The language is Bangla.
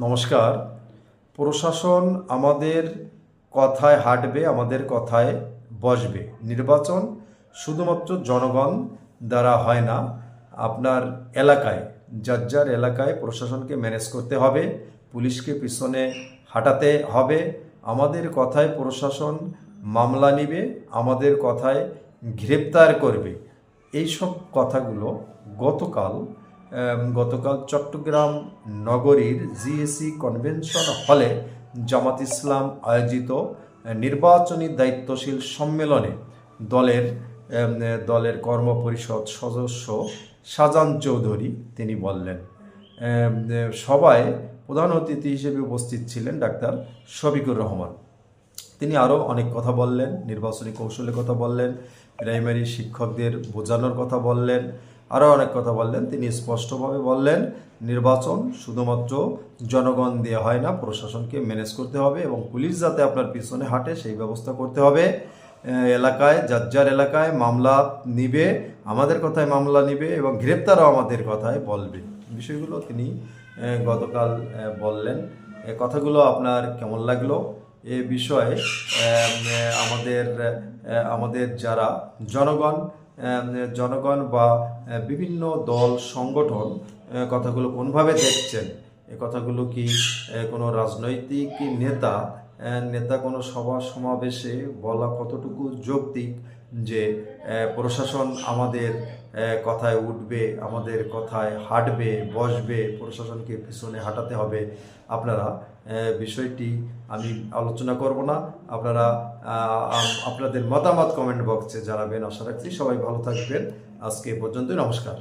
নমস্কার। প্রশাসন আমাদের কথায় হাঁটবে, আমাদের কথায় বসবে। নির্বাচন শুধুমাত্র জনগণ দ্বারা হয় না। আপনার এলাকায়, যার যার এলাকায় প্রশাসনকে ম্যানেজ করতে হবে, পুলিশকে পিছনে হাঁটাতে হবে। আমাদের কথায় প্রশাসন মামলা নিবে, আমাদের কথায় গ্রেপ্তার করবে। এইসব কথাগুলো গতকাল গতকাল চট্টগ্রাম নগরীর জিএসি কনভেনশন হলে জামাত ইসলাম আয়োজিত নির্বাচনী দায়িত্বশীল সম্মেলনে দলের দলের কর্মপরিষদ সদস্য শাহজান চৌধুরী তিনি বললেন। সভায় প্রধান অতিথি হিসেবে উপস্থিত ছিলেন ডাক্তার শফিকুর রহমান। তিনি আরও অনেক কথা বললেন, নির্বাচনী কৌশলের কথা বললেন, প্রাইমারি শিক্ষকদের বোঝানোর কথা বললেন, আরও অনেক কথা বললেন। তিনি স্পষ্টভাবে বললেন, নির্বাচন শুধুমাত্র জনগণ দিয়ে হয় না, প্রশাসনকে ম্যানেজ করতে হবে এবং পুলিশ যাতে আপনার পিছনে হাঁটে সেই ব্যবস্থা করতে হবে। এলাকায় যার যার এলাকায় মামলা নিবে, আমাদের কথায় মামলা নিবে এবং গ্রেপ্তারও আমাদের কথায় বলবে। বিষয়গুলো তিনি গতকাল বললেন। কথাগুলো আপনার কেমন লাগলো? এ বিষয়ে আমাদের আমাদের যারা জনগণ বা বিভিন্ন দল সংগঠন কথাগুলো কোনভাবে দেখছেন? এ কথাগুলো কি কোনো রাজনৈতিক নেতা কোনো সভা সমাবেশে বলা কতটুকু যৌক্তিক যে প্রশাসন আমাদের কথায় উঠবে, আমাদের কথায় হাঁটবে, বসবে, প্রশাসনকে পিছনে হাঁটাতে হবে? আপনারা বিষয়টি আমি আলোচনা করব না, আপনারা আপনাদের মতামত কমেন্ট বক্সে জানাবেন। আশা রাখছি সবাই ভালো থাকবেন। আজকে এ পর্যন্তই। নমস্কার।